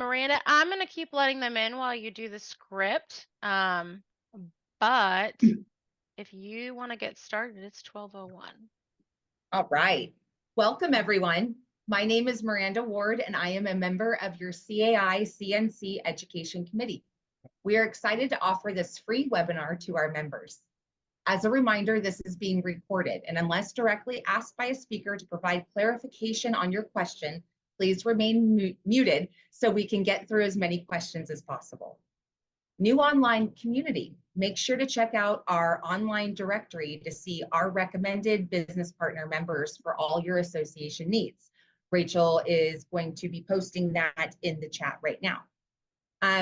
Miranda, I'm going to keep letting them in while you do the script. But if you want to get started, it's 12:01. All right. Welcome, everyone. My name is Miranda Ward, and I am a member of your CAI CNC Education Committee. We are excited to offer this free webinar to our members. As a reminder, this is being recorded, and unless directly asked by a speaker to provide clarification on your question, please remain muted so we can get through as many questions as possible. New online community. Make sure to check out our online directory to see our recommended business partner members for all your association needs. Rachel is going to be posting that in the chat right now.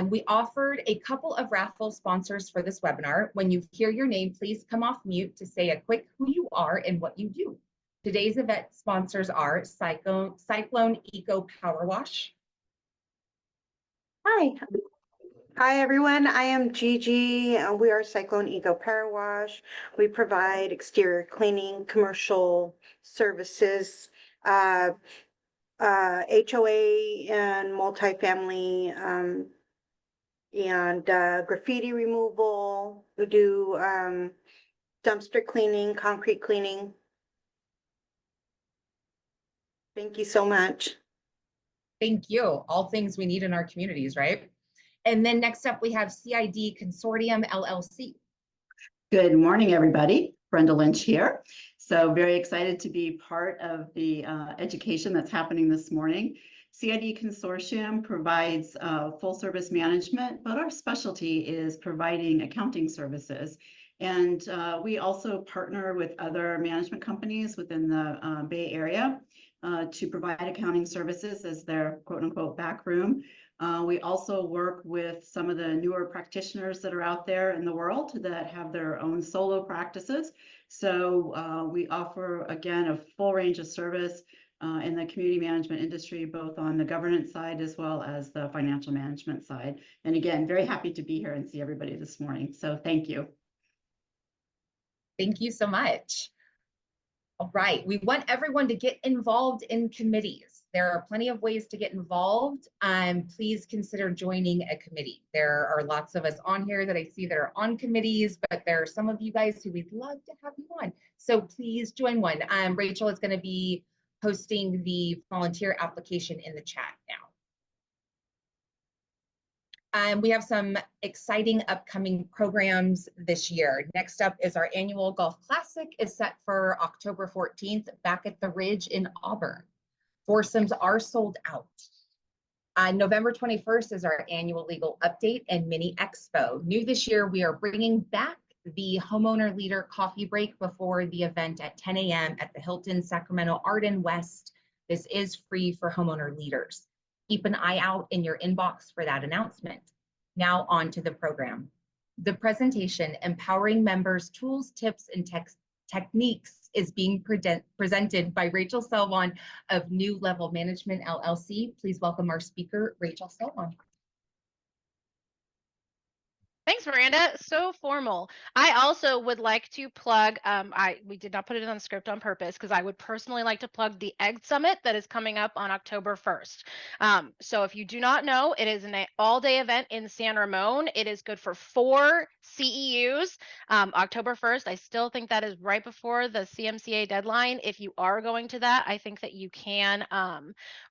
We offered a couple of raffle sponsors for this webinar. When you hear your name, please come off mute to say a quick who you are and what you do. Today's event sponsors are Cyclone Eco Power Wash. Hi everyone, I am Gigi. We are Cyclone Eco Power Wash. We provide exterior cleaning, commercial services, HOA and multifamily, and graffiti removal. We do dumpster cleaning, concrete cleaning. Thank you so much. Thank you. All things we need in our communities, right? And then next up, we have CID Consortium, LLC. Good morning, everybody. Brenda Lynch here. So very excited to be part of the education that's happening this morning. CID Consortium provides full service management, but our specialty is providing accounting services. And we also partner with other management companies within the Bay Area to provide accounting services as their quote unquote back room. We also work with some of the newer practitioners that are out there in the world that have their own solo practices. So we offer, again, a full range of service in the community management industry, both on the governance side as well as the financial management side. And again, very happy to be here and see everybody this morning. So thank you. Thank you so much. All right, we want everyone to get involved in committees. There are plenty of ways to get involved. Please consider joining a committee. There are lots of us on here that I see that are on committees, but there are some of you guys who we'd love to have you on. So please join one. Rachel is going to be posting the volunteer application in the chat now. We have some exciting upcoming programs this year. Next up is our annual Golf Classic is set for October 14th back at the Ridge in Auburn. Foursomes are sold out. November 21st is our annual legal update and mini expo. New this year, we are bringing back the homeowner leader coffee break before the event at 10 a.m. at the Hilton Sacramento Arden West. This is free for homeowner leaders. Keep an eye out in your inbox for that announcement. Now on to the program. The presentation, Empowering Members, Tools, Tips, and Techniques, is being presented by Rachel Selvon of New Level Management, LLC. Please welcome our speaker, Rachel Selvon. Thanks, Miranda. So formal. I also would like to plug, we did not put it on the script on purpose because I would personally like to plug the Egg Summit that is coming up on October 1st. So if you do not know, it is an all-day event in San Ramon. It is good for 4 CEUs. October 1st, I still think that is right before the CMCA deadline. If you are going to that, I think that you can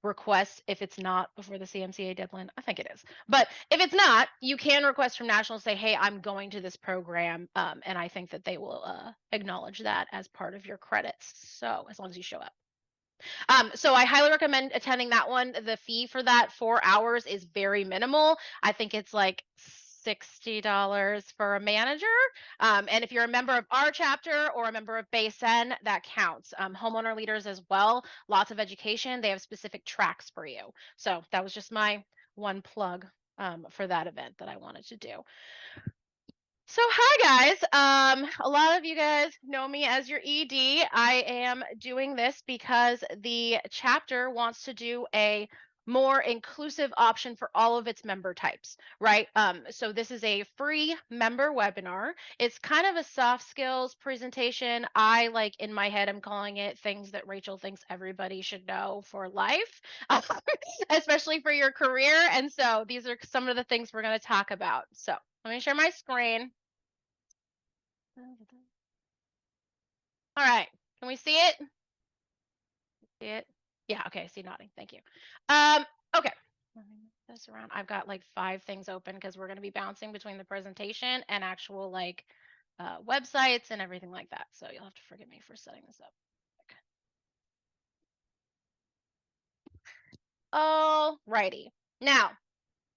request, if it's not before the CMCA deadline, I think it is. But if it's not, you can request from National, say, hey, I'm going to this program, and I think that they will acknowledge that as part of your credits. So as long as you show up. So I highly recommend attending that one. The fee for that 4 hours is very minimal. I think it's like $60 for a manager. And if you're a member of our chapter or a member of BaySen, that counts. Homeowner leaders as well, lots of education. They have specific tracks for you. So that was just my one plug for that event that I wanted to do. So hi guys, a lot of you guys know me as your ED. I am doing this because the chapter wants to do a more inclusive option for all of its member types, right? So this is a free member webinar. It's kind of a soft skills presentation. I like in my head, I'm calling it things that Rachel thinks everybody should know for life, especially for your career. And so these are some of the things we're going to talk about. So let me share my screen. All right, can we see it? See it? Yeah, okay, I see nodding, thank you. Okay, let me move this around. I've got like 5 things open because we're gonna be bouncing between the presentation and actual like websites and everything like that. So you'll have to forgive me for setting this up. All righty. Now,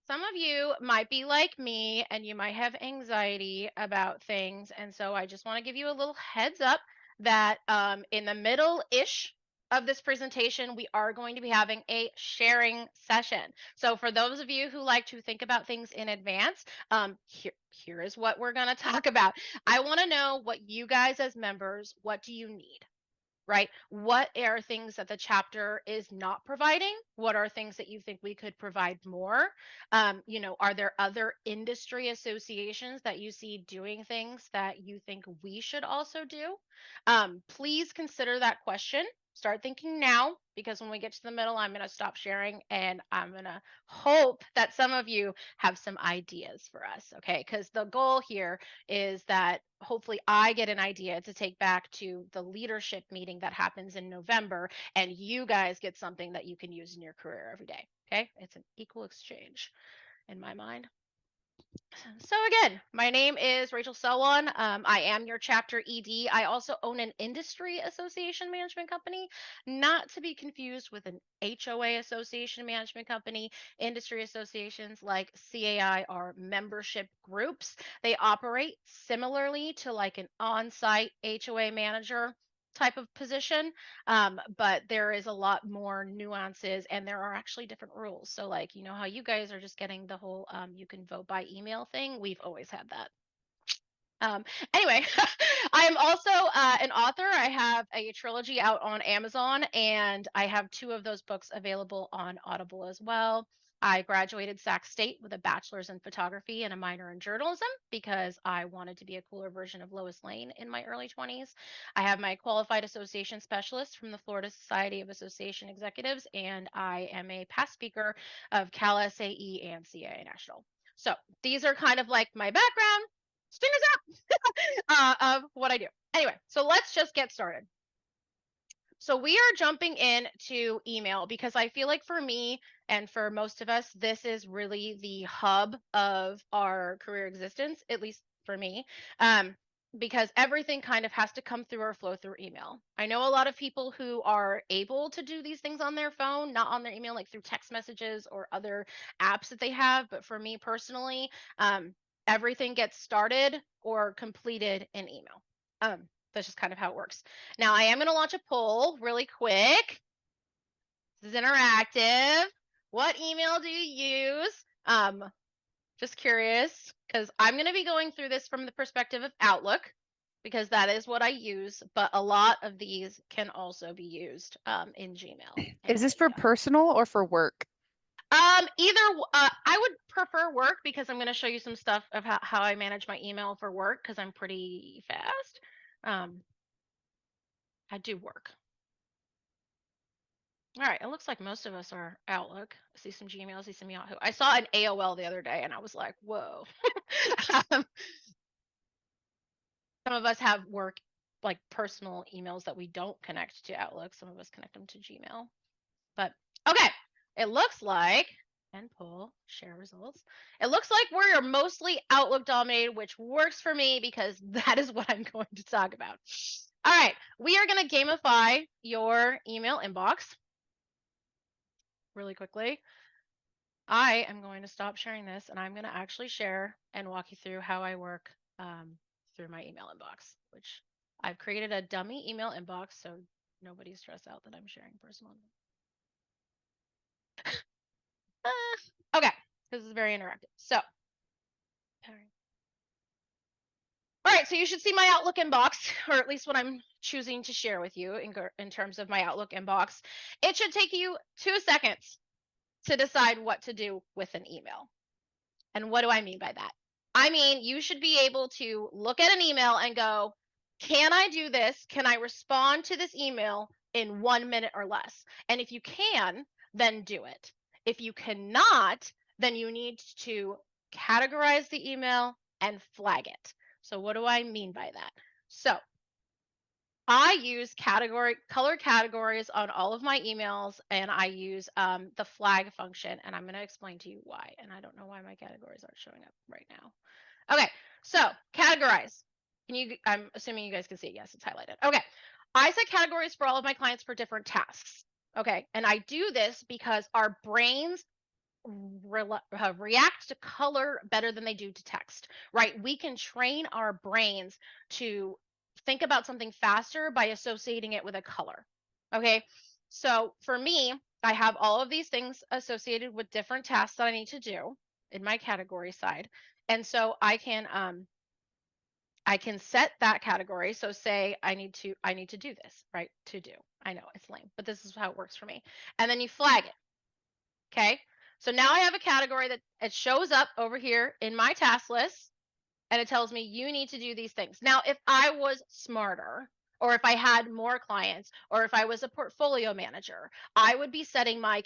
some of you might be like me and you might have anxiety about things. And so I just want to give you a little heads up that in the middle-ish of this presentation, we are going to be having a sharing session. So for those of you who like to think about things in advance, here is what we're going to talk about. I want to know what you guys as members, what do you need? Right? What are things that the chapter is not providing? What are things that you think we could provide more? You know, are there other industry associations that you see doing things that you think we should also do? Please consider that question. Start thinking now, because when we get to the middle, I'm going to stop sharing and I'm going to hope that some of you have some ideas for us. Okay. Because the goal here is that hopefully I get an idea to take back to the leadership meeting that happens in November, and you guys get something that you can use in your career every day. Okay. It's an equal exchange in my mind. So again, my name is Rachel Selwan. I am your chapter ED. I also own an industry association management company, not to be confused with an HOA association management company. Industry associations like CAI are membership groups. They operate similarly to like an on-site HOA manager type of position, but there is a lot more nuances and there are actually different rules. So like, you know how you guys are just getting the whole you can vote by email thing? We've always had that. Anyway, I am also an author. I have a trilogy out on Amazon, and I have 2 of those books available on Audible as well. I graduated Sac State with a bachelor's in photography and a minor in journalism because I wanted to be a cooler version of Lois Lane in my early 20s. I have my qualified association specialist from the Florida Society of Association Executives, and I am a past speaker of Cal SAE and CAI National. So these are kind of like my background. Stingers up of what I do. Anyway, so let's just get started. So we are jumping into email because I feel like for me and for most of us, this is really the hub of our career existence, at least for me, because everything kind of has to come through or flow through email. I know a lot of people who are able to do these things on their phone, not on their email, like through text messages or other apps that they have. But for me personally, everything gets started or completed in email. That's just kind of how it works. Now I am going to launch a poll really quick. This is interactive. What email do you use? Just curious, because I'm going to be going through this from the perspective of Outlook, because that is what I use, but a lot of these can also be used in Gmail. Is this for personal or for work? Either I would prefer work because I'm going to show you some stuff of how I manage my email for work because I'm pretty fast. I do work. All right, it looks like most of us are Outlook. I see some Gmail, I see some Yahoo. I saw an AOL the other day and I was like, whoa. Some of us have work, like personal emails that we don't connect to Outlook. Some of us connect them to Gmail. But okay, it looks like, and poll, share results. It looks like we're mostly Outlook dominated, which works for me because that is what I'm going to talk about. All right, we are going to gamify your email inbox really quickly. I am going to stop sharing this and I'm going to actually share and walk you through how I work through my email inbox, which I've created a dummy email inbox so nobody's stressed out that I'm sharing personal. Okay, this is very interactive. So, all right, so you should see my Outlook inbox, or at least what I'm choosing to share with you in terms of my Outlook inbox. It should take you 2 seconds to decide what to do with an email. And what do I mean by that? I mean, you should be able to look at an email and go, can I do this? Can I respond to this email in 1 minute or less? And if you can, then do it. If you cannot, then you need to categorize the email and flag it. So what do I mean by that? So I use color categories on all of my emails, and I use the flag function, and I'm going to explain to you why. And I don't know why my categories aren't showing up right now. Okay, so categorize. I'm assuming you guys can see it. Yes, it's highlighted. Okay, I set categories for all of my clients for different tasks. Okay, and I do this because our brains react to color better than they do to text, right? We can train our brains to think about something faster by associating it with a color. Okay, so for me, I have all of these things associated with different tasks that I need to do in my category side. And so I can set that category. So say I need to do this, right? To do. I know it's lame, but this is how it works for me. And then you flag it. Okay. So now I have a category that it shows up over here in my task list, and it tells me you need to do these things. Now, if I was smarter, or if I had more clients, or if I was a portfolio manager, I would be setting my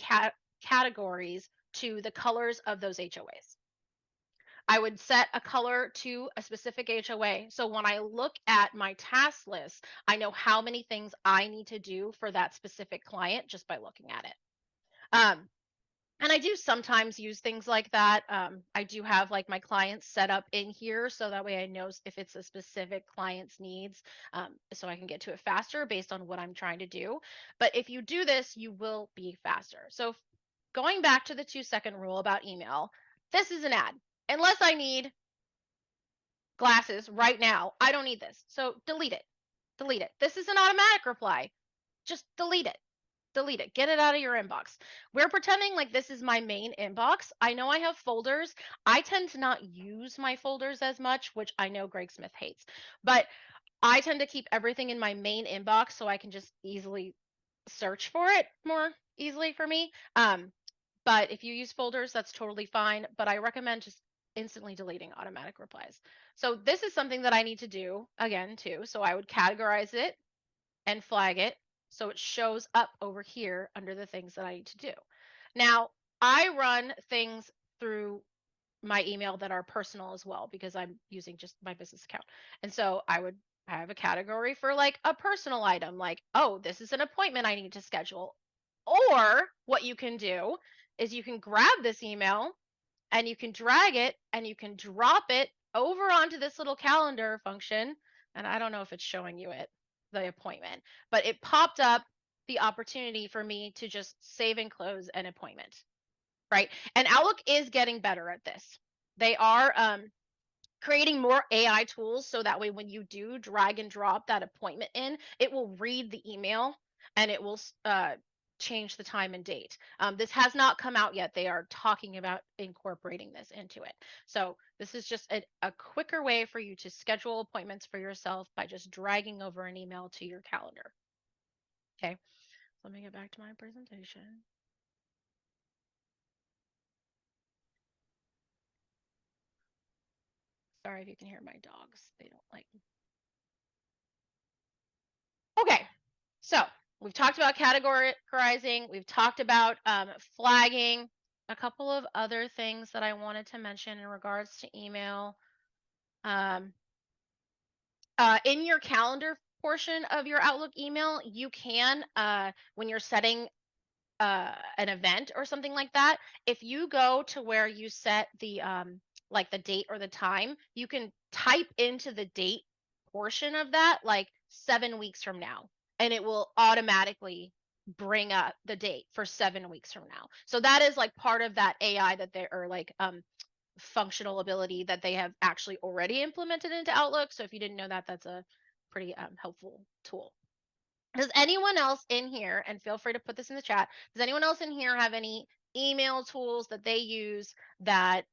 categories to the colors of those HOAs. I would set a color to a specific HOA. So when I look at my task list, I know how many things I need to do for that specific client just by looking at it. And I do sometimes use things like that. I do have like my clients set up in here so that way I know if it's a specific client's needs, so I can get to it faster based on what I'm trying to do. But if you do this, you will be faster. So going back to the 2-second rule about email, this is an ad. Unless I need glasses right now, I don't need this. So delete it. Delete it. This is an automatic reply. Just delete it. Delete it. Get it out of your inbox. We're pretending like this is my main inbox. I know I have folders. I tend to not use my folders as much, which I know Greg Smith hates. But I tend to keep everything in my main inbox so I can just easily search for it more easily for me. But if you use folders, that's totally fine. But I recommend just instantly deleting automatic replies. So this is something that I need to do again too. So I would categorize it and flag it so it shows up over here under the things that I need to do. Now, I run things through my email that are personal as well because I'm using just my business account. And so I have a category for like a personal item, like, oh, this is an appointment I need to schedule. Or what you can do is you can grab this email and you can drag it and you can drop it over onto this little calendar function. And I don't know if it's showing you the appointment, but it popped up the opportunity for me to just save and close an appointment, right? And Outlook is getting better at this. They are creating more AI tools so that way when you do drag and drop that appointment in, it will read the email and it will change the time and date. This has not come out yet. They are talking about incorporating this into it. So this is just a quicker way for you to schedule appointments for yourself by just dragging over an email to your calendar. Okay, let me get back to my presentation. Sorry if you can hear my dogs. They don't like me. Okay, so we've talked about categorizing. We've talked about flagging. A couple of other things that I wanted to mention in regards to email. In your calendar portion of your Outlook email, you can, when you're setting an event or something like that, if you go to where you set the like the date or the time, you can type into the date portion of that like 7 weeks from now, and it will automatically bring up the date for 7 weeks from now. So that is like part of that AI that they are like functional ability that they have actually already implemented into Outlook. So if you didn't know that, that's a pretty helpful tool. Does anyone else in here, and feel free to put this in the chat, does anyone else in here have any email tools that they use that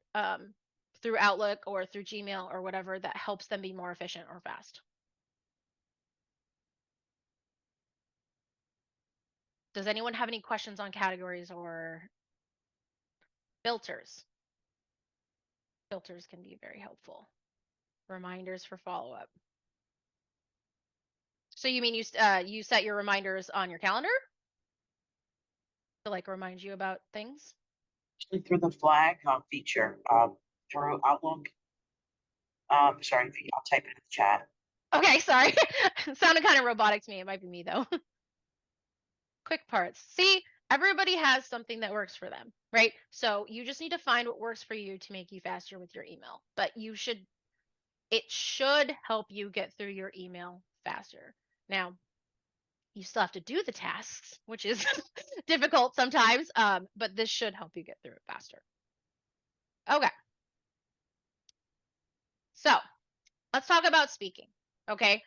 through Outlook or through Gmail or whatever that helps them be more efficient or fast? Does anyone have any questions on categories or Filters. Filters can be very helpful. Reminders for follow-up. So you mean you set your reminders on your calendar to like remind you about things? Actually, through the flag feature through Outlook. Sorry, I'll type it in the chat. Okay, sorry. Sounded kind of robotic to me. It might be me though. Quick parts. See, everybody has something that works for them, right? So you just need to find what works for you to make you faster with your email. But it should help you get through your email faster. Now, you still have to do the tasks, which is difficult sometimes, but this should help you get through it faster. Okay. So let's talk about speaking. Okay.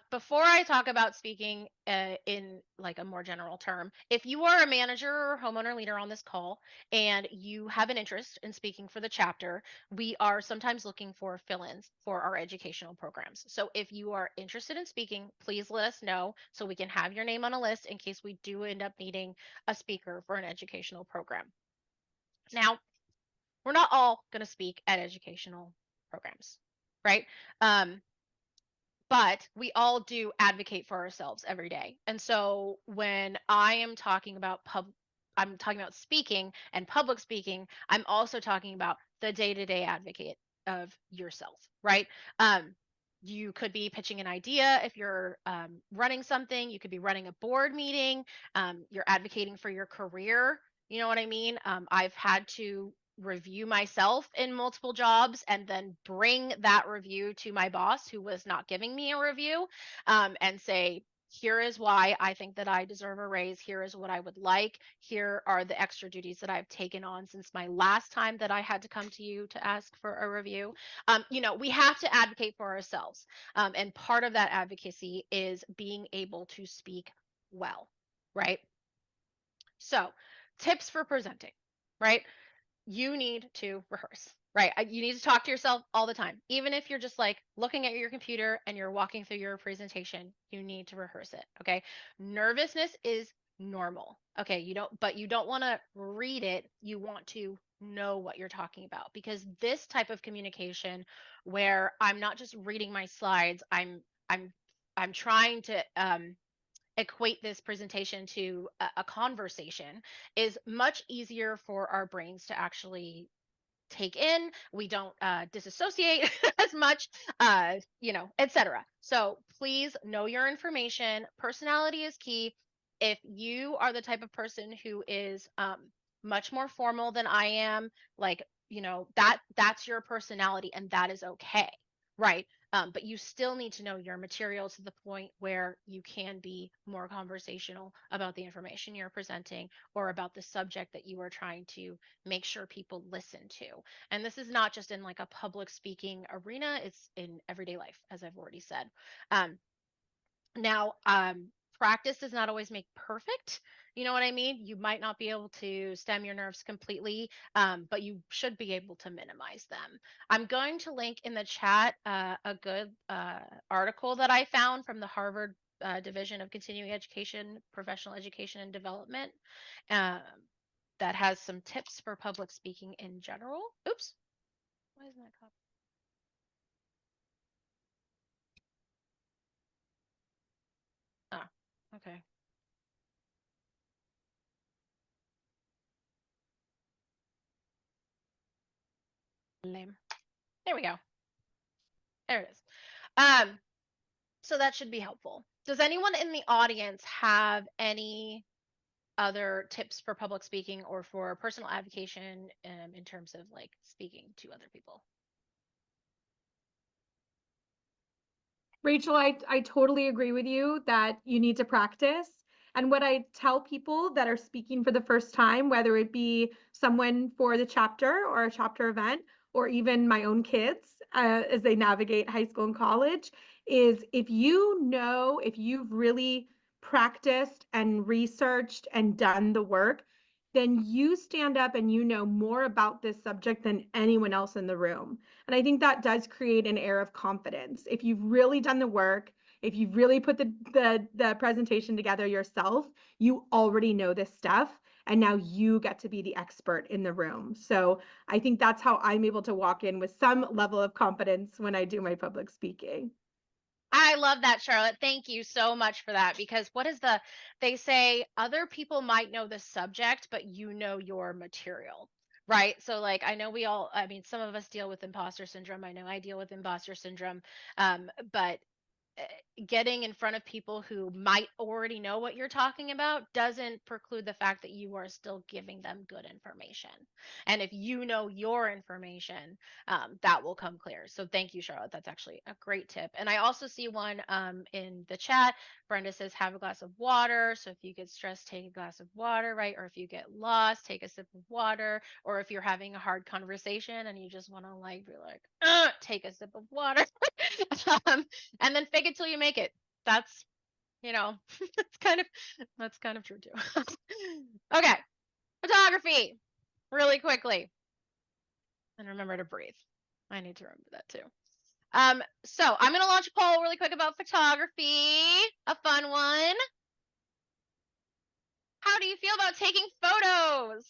Before I talk about speaking in like a more general term, if you are a manager or homeowner leader on this call and you have an interest in speaking for the chapter, we are sometimes looking for fill-ins for our educational programs. So if you are interested in speaking, please let us know so we can have your name on a list in case we do end up needing a speaker for an educational program. Now, we're not all going to speak at educational programs, right? But we all do advocate for ourselves every day. And so when I am talking about I'm talking about speaking and public speaking, I'm also talking about the day-to-day advocate of yourself, right? You could be pitching an idea if you're running something. You could be running a board meeting. You're advocating for your career. You know what I mean? I've had to review myself in multiple jobs and then bring that review to my boss who was not giving me a review and say, here is why I think that I deserve a raise. Here is what I would like. Here are the extra duties that I've taken on since my last time that I had to come to you to ask for a review. We have to advocate for ourselves. And part of that advocacy is being able to speak well, right? So tips for presenting, right? You need to rehearse, right? You need to talk to yourself all the time. Even if you're just like looking at your computer and you're walking through your presentation, you need to rehearse it, okay? Nervousness is normal, okay? You don't want to read it. You want to know what you're talking about because this type of communication where I'm not just reading my slides, I'm trying to equate this presentation to a conversation is much easier for our brains to actually take in. We don't disassociate as much, etc. So please know your information. Personality is key. If you are the type of person who is much more formal than I am, like, that's your personality and that is okay, right? But you still need to know your material to the point where you can be more conversational about the information you're presenting or about the subject that you are trying to make sure people listen to. And this is not just in like a public speaking arena, it's in everyday life, as I've already said. Now, practice does not always make perfect. You know what I mean? You might not be able to stem your nerves completely, but you should be able to minimize them. I'm going to link in the chat a good article that I found from the Harvard Division of Continuing Education, Professional Education and Development that has some tips for public speaking in general. Oops. Why isn't that copied? Ah, okay. Lame. There we go. There it is. So that should be helpful. Does anyone in the audience have any other tips for public speaking or for personal advocation in terms of like speaking to other people? Rachel, I totally agree with you that you need to practice. And what I tell people that are speaking for the first time, whether it be someone for the chapter or a chapter event, or even my own kids as they navigate high school and college, is if you've really practiced and researched and done the work, then you stand up and you know more about this subject than anyone else in the room. And I think that does create an air of confidence. If you've really done the work, if you've really put the presentation together yourself, you already know this stuff. and now you get to be the expert in the room. So I think that's how I'm able to walk in with some level of confidence when I do my public speaking. I love that, Charlotte. Thank you so much for that, because they say other people might know the subject, but you know your material, right? So like, I mean, some of us deal with imposter syndrome. I know I deal with imposter syndrome. But getting in front of people who might already know what you're talking about doesn't preclude the fact that you are still giving them good information. And if you know your information, that will come clear. So thank you, Charlotte. That's actually a great tip. And I also see one in the chat. Brenda says, have a glass of water. So if you get stressed, take a glass of water, right? Or if you get lost, take a sip of water. Or if you're having a hard conversation and you just want to like be like, take a sip of water. And then fake it till you make it. That's, that's kind of true too. Okay, photography, really quickly. And remember to breathe. I need to remember that too. So I'm gonna launch a poll really quick about photography, a fun one. How do you feel about taking photos?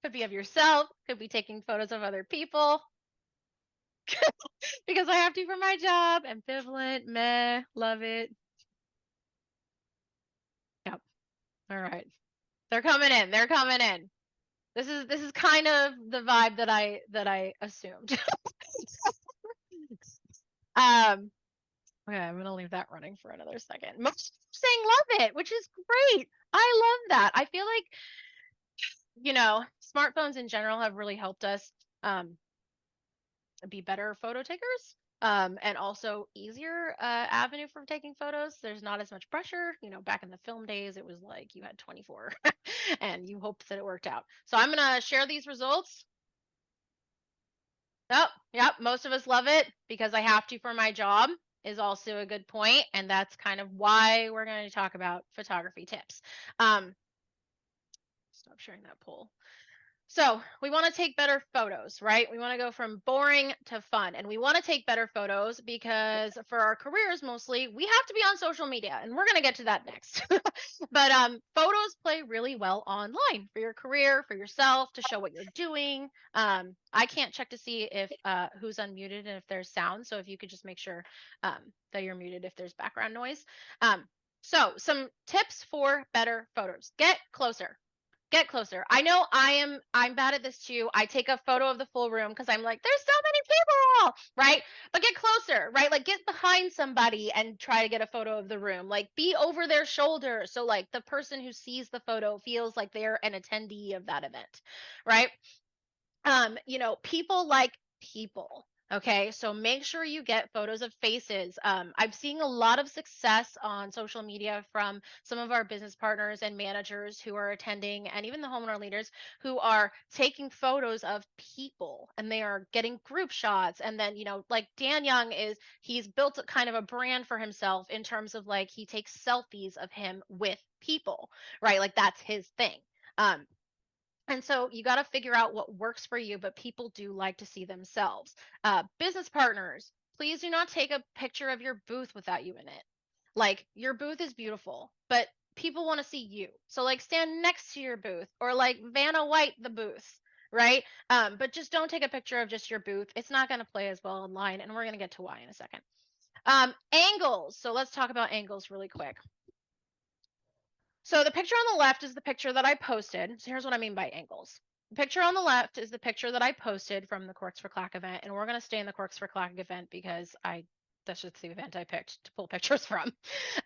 Could be of yourself, could be taking photos of other people. Because I have to for my job. Ambivalent, meh, love it. Yep. All right. They're coming in. They're coming in. This is kind of the vibe that I assumed. Okay, I'm gonna leave that running for another second. Most saying love it, which is great. I love that. I feel like, smartphones in general have really helped us be better photo takers. And also easier avenue for taking photos. There's not as much pressure. Back in the film days, it was like you had 24 and you hoped that it worked out. So I'm gonna share these results. Oh, yep, most of us love it because I have to for my job is also a good point, and that's kind of why we're going to talk about photography tips. Stop sharing that poll. So we want to take better photos, right? We want to go from boring to fun, and we want to take better photos because for our careers, mostly, we have to be on social media, and we're going to get to that next. But photos play really well online for your career, for yourself, to show what you're doing. I can't check to see if who's unmuted and if there's sound. So if you could just make sure that you're muted if there's background noise. So some tips for better photos. Get closer. Get closer. I know I'm bad at this too. I take a photo of the full room because I'm like, there's so many people, right? But get closer, right? Like get behind somebody and try to get a photo of the room. Like be over their shoulder. So like the person who sees the photo feels like they're an attendee of that event, right? People like people. Okay, so make sure you get photos of faces. I'm seeing a lot of success on social media from some of our business partners and managers who are attending, and even the homeowner leaders who are taking photos of people, and they are getting group shots. And then, like Dan Young he's built a kind of a brand for himself in terms of like he takes selfies of him with people, right? Like that's his thing. And so you got to figure out what works for you, but people do like to see themselves. Business partners, please do not take a picture of your booth without you in it. Like your booth is beautiful, but people want to see you. So like stand next to your booth or like Vanna White the booth, right? But just don't take a picture of just your booth. It's not going to play as well online, and we're going to get to why in a second. Angles. So let's talk about angles really quick. So the picture on the left is the picture that I posted. So here's what I mean by angles. The picture on the left is the picture that I posted from the Corks for Clack event, and we're going to stay in the Corks for Clack event because that's just the event I picked to pull pictures from.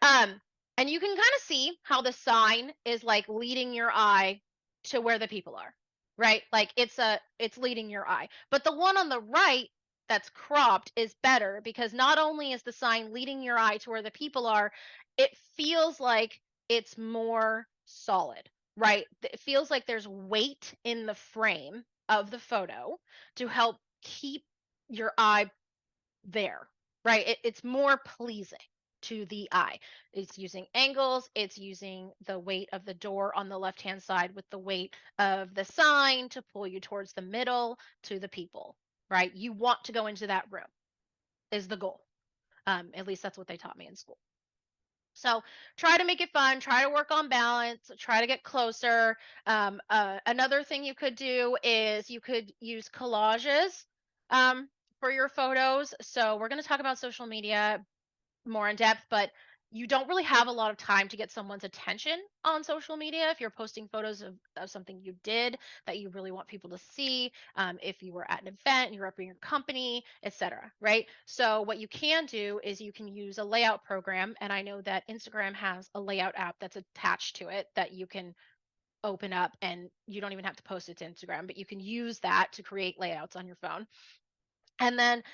And you can kind of see how the sign is like leading your eye to where the people are, right? Like it's leading your eye. But the one on the right that's cropped is better because not only is the sign leading your eye to where the people are, it feels like it's more solid, right? It feels like there's weight in the frame of the photo to help keep your eye there, right? It's more pleasing to the eye. It's using angles, it's using the weight of the door on the left-hand side with the weight of the sign to pull you towards the middle to the people, right? You want to go into that room is the goal. At least that's what they taught me in school. So try to make it fun, try to work on balance, try to get closer. Another thing you could do is you could use collages for your photos. So we're going to talk about social media more in depth, but you don't really have a lot of time to get someone's attention on social media if you're posting photos of something you did that you really want people to see, if you were at an event, you're repping your company, etc. Right? So what you can do is you can use a layout program, and I know that Instagram has a layout app that's attached to it that you can open up, and you don't even have to post it to Instagram, but you can use that to create layouts on your phone. And then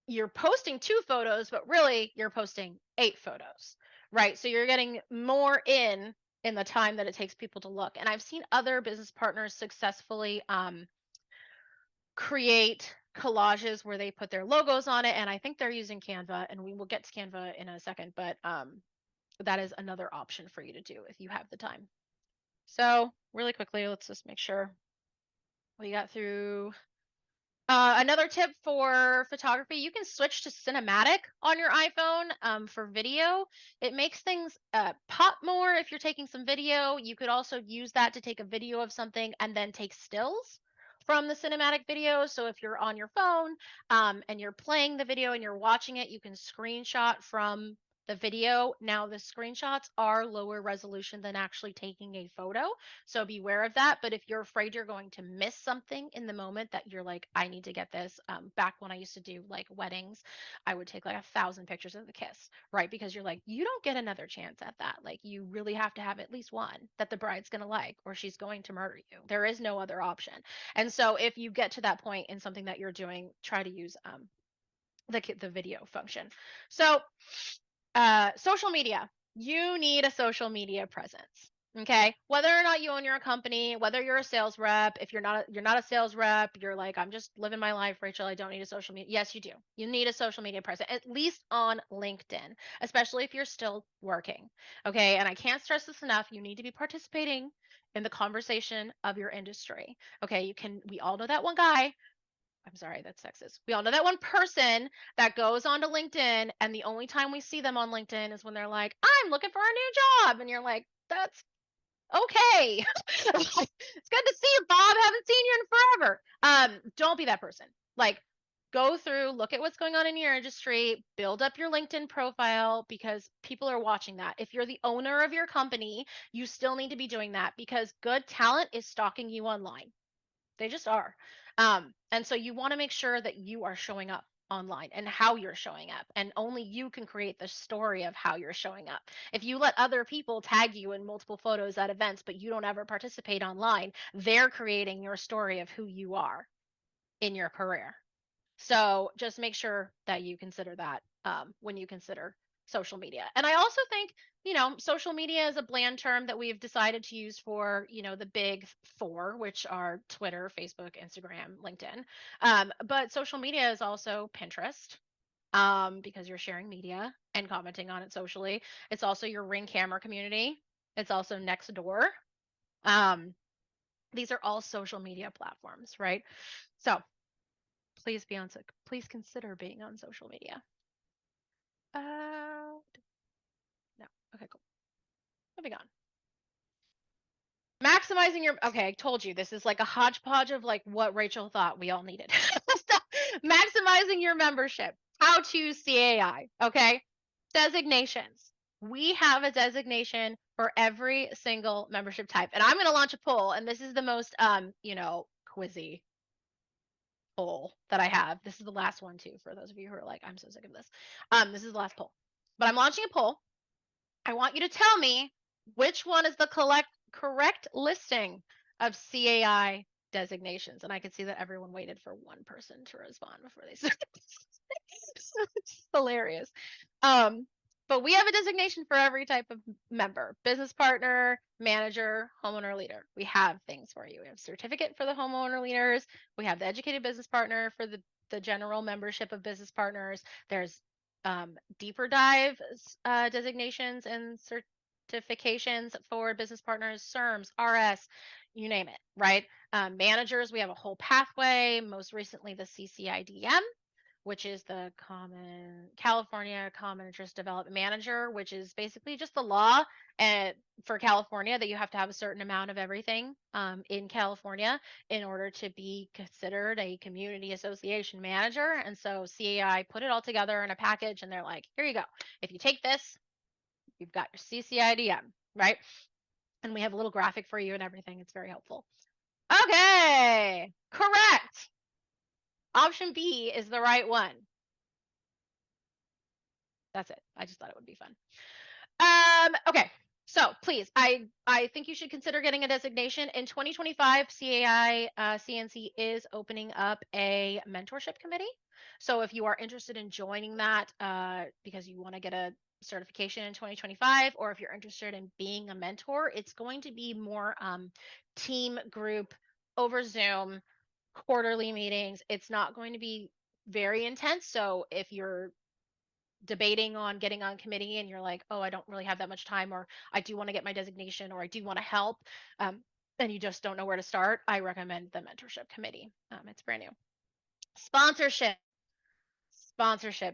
you're posting 2 photos, but really you're posting 8 photos, right? So you're getting more in the time that it takes people to look. And I've seen other business partners successfully create collages where they put their logos on it. And I think they're using Canva, and we will get to Canva in a second, but that is another option for you to do if you have the time. So really quickly, let's just make sure we got through. Another tip for photography, you can switch to cinematic on your iPhone for video. It makes things pop more if you're taking some video. You could also use that to take a video of something and then take stills from the cinematic video. So if you're on your phone and you're playing the video and you're watching it, you can screenshot from the video. Now the screenshots are lower resolution than actually taking a photo. So beware of that. But if you're afraid you're going to miss something in the moment that you're like, I need to get this. Back when I used to do like weddings, I would take like 1,000 pictures of the kiss, right? Because you're like, you don't get another chance at that. Like you really have to have at least one that the bride's going to like, or she's going to murder you. There is no other option. And so if you get to that point in something that you're doing, try to use the video function. So social media, you need a social media presence. Okay, whether or not you own your company, whether you're a sales rep, if you're not a sales rep, you're like, I'm just living my life, Rachel, I don't need a social media. Yes, you do. You need a social media presence, at least on LinkedIn, especially if you're still working. Okay, and I can't stress this enough, you need to be participating in the conversation of your industry. Okay, we all know that one guy. I'm sorry, that's sexist. We all know that one person that goes onto LinkedIn, and the only time we see them on LinkedIn is when they're like, I'm looking for a new job. And you're like, that's okay. It's good to see you, Bob. Haven't seen you in forever. Don't be that person. Like, go through, look at what's going on in your industry, build up your LinkedIn profile because people are watching that. If you're the owner of your company, you still need to be doing that because good talent is stalking you online. They just are. And so you want to make sure that you are showing up online and how you're showing up. And only you can create the story of how you're showing up. If you let other people tag you in multiple photos at events, but you don't ever participate online, they're creating your story of who you are in your career. So just make sure that you consider that when you consider social media. And I also think, social media is a bland term that we've decided to use for, the big 4, which are Twitter, Facebook, Instagram, LinkedIn. But social media is also Pinterest because you're sharing media and commenting on it socially. It's also your Ring camera community. It's also Nextdoor. These are all social media platforms, right? So please consider being on social media. No. Okay, cool. Moving on. Maximizing your, okay, I told you this is like a hodgepodge of like what Rachel thought we all needed. So, maximizing your membership. How to CAI, okay? Designations. We have a designation for every single membership type. And I'm going to launch a poll, and this is the most quizzy poll that I have. This is the last one too, for those of you who are like, I'm so sick of this. This is the last poll. But I'm launching a poll. I want you to tell me which one is the correct listing of CAI designations. And I can see that everyone waited for one person to respond before they said it's hilarious. But we have a designation for every type of member: business partner, manager, homeowner leader. We have things for you. We have certificate for the homeowner leaders. We have the educated business partner for the general membership of business partners. There's deeper dive designations and certifications for business partners, CERMs, RS, you name it, right? Managers, we have a whole pathway, most recently the CCIDM. which is the California Common Interest Development Manager, which is basically just the law and for California that you have to have a certain amount of everything in California in order to be considered a community association manager. And so CAI put it all together in a package and they're like, here you go. If you take this, you've got your CCIDM, right? And we have a little graphic for you and everything. It's very helpful. Okay, correct. Option B is the right one. That's it. I just thought it would be fun. Okay. So please, I think you should consider getting a designation. In 2025, CAI CNC is opening up a mentorship committee. So if you are interested in joining that because you want to get a certification in 2025, or if you're interested in being a mentor, it's going to be more team group over Zoom, quarterly meetings. It's not going to be very intense. So if you're debating on getting on committee and you're like, oh, I don't really have that much time, or I do want to get my designation, or I do want to help, and you just don't know where to start, I recommend the mentorship committee. It's brand new. Sponsorship.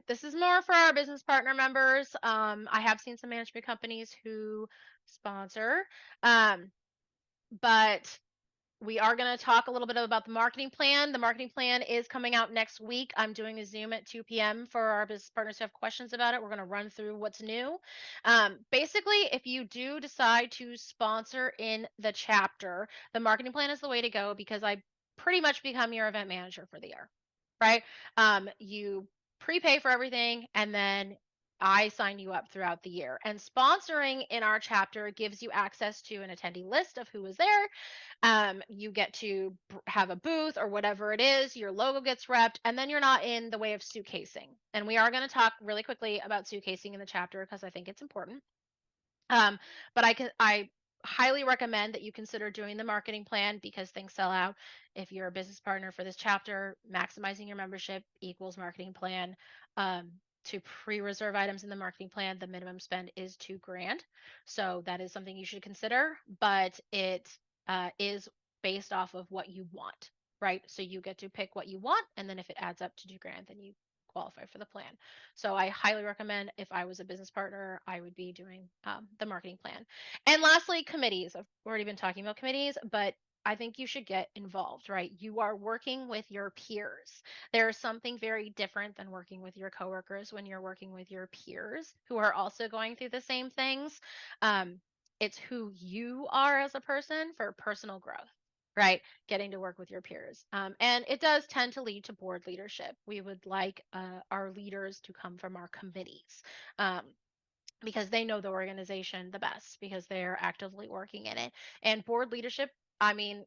This is more for our business partner members. I have seen some management companies who sponsor, but we are going to talk a little bit about the marketing plan. The marketing plan is coming out next week. I'm doing a Zoom at 2 p.m. for our business partners who have questions about it. We're going to run through what's new. Basically, if you do decide to sponsor in the chapter, the marketing plan is the way to go because I pretty much become your event manager for the year, right? You prepay for everything and then I sign you up throughout the year. And sponsoring in our chapter gives you access to an attendee list of who is there. You get to have a booth or whatever it is, your logo gets repped, and then you're not in the way of suitcasing. And we are going to talk really quickly about suitcasing in the chapter because I think it's important. But I highly recommend that you consider doing the marketing plan because things sell out. If you're a business partner for this chapter, maximizing your membership equals marketing plan. To pre-reserve items in the marketing plan, the minimum spend is $2,000. So that is something you should consider, but it is based off of what you want, right? So you get to pick what you want, and then if it adds up to $2,000, then you qualify for the plan. So I highly recommend if I was a business partner, I would be doing the marketing plan. And lastly, committees. I've already been talking about committees, but I think you should get involved, right? You are working with your peers. There's something very different than working with your coworkers when you're working with your peers who are also going through the same things. It's who you are as a person for personal growth, right? Getting to work with your peers. And it does tend to lead to board leadership. We would like our leaders to come from our committees. Because they know the organization the best because they're actively working in it. And board leadership, I mean,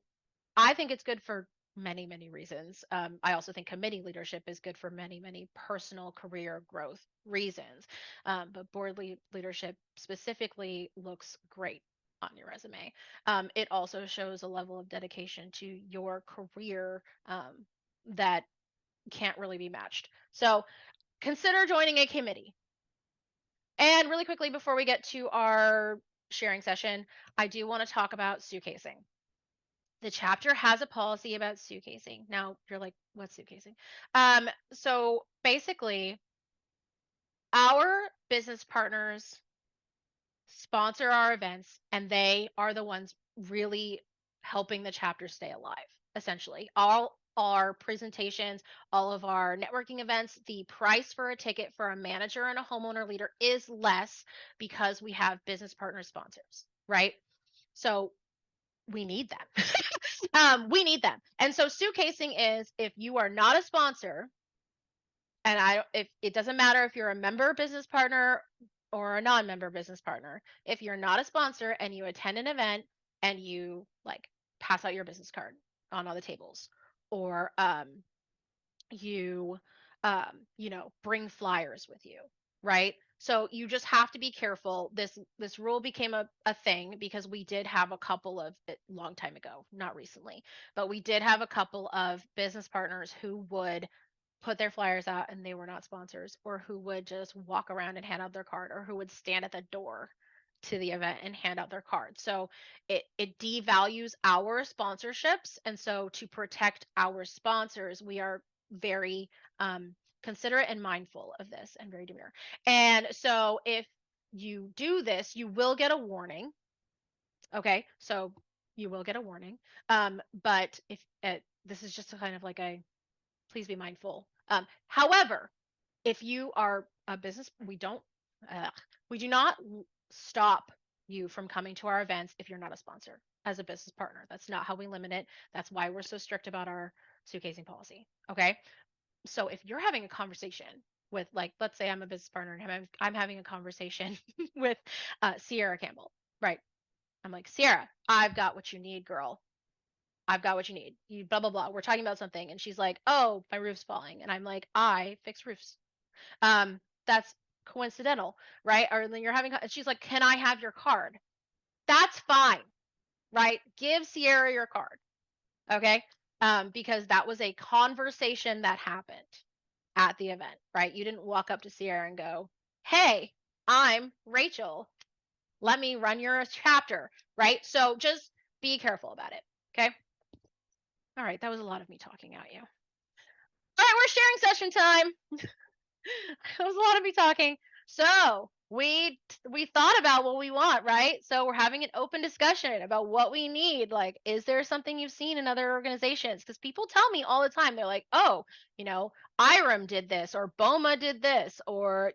I think it's good for many, many reasons. I also think committee leadership is good for many, many personal career growth reasons. But board leadership specifically looks great on your resume. It also shows a level of dedication to your career that can't really be matched. So consider joining a committee. And really quickly, before we get to our sharing session, I do want to talk about suitcasing. The chapter has a policy about suitcasing. Now you're like, what's suitcasing? So basically, our business partners sponsor our events, and they are the ones really helping the chapter stay alive, essentially. All our presentations, all of our networking events, the price for a ticket for a manager and a homeowner leader is less because we have business partner sponsors, right? So we need them. We need them. And so suitcasing is if you are not a sponsor, and if it doesn't matter if you're a member business partner or a non-member business partner, if you're not a sponsor and you attend an event and you like pass out your business card on all the tables, or you bring flyers with you, right? So you just have to be careful. This rule became a thing because we did have a couple of long time ago, not recently, but we did have a couple of business partners who would put their flyers out and they were not sponsors, or who would just walk around and hand out their card, or who would stand at the door to the event and hand out their card. So it devalues our sponsorships. And so to protect our sponsors, we are very considerate and mindful of this and very demure. And so if you do this, you will get a warning. Okay, so you will get a warning. But if this is just a kind of like a please be mindful. However, if you are a business, we do not stop you from coming to our events if you're not a sponsor as a business partner. That's not how we limit it. That's why we're so strict about our suitcasing policy. Okay. So if you're having a conversation with, like, let's say I'm a business partner and I'm having a conversation with Sierra Campbell, right? I'm like, Sierra, I've got what you need, girl. I've got what you need. You blah blah blah. We're talking about something, and she's like, "Oh, my roof's falling," and I'm like, "I fix roofs." That's coincidental, right? Or then you're having, and she's like, "Can I have your card?" That's fine, right? Give Sierra your card, okay? Because that was a conversation that happened at the event, right? You didn't walk up to Sierra and go, "Hey, I'm Rachel. Let me run your chapter," right? So just be careful about it, okay? All right, that was a lot of me talking at you. All right, we're sharing session time. That was a lot of me talking. So we thought about what we want, right? So we're having an open discussion about what we need. Like, is there something you've seen in other organizations? Because people tell me all the time, they're like, oh, IREM did this, or BOMA did this, or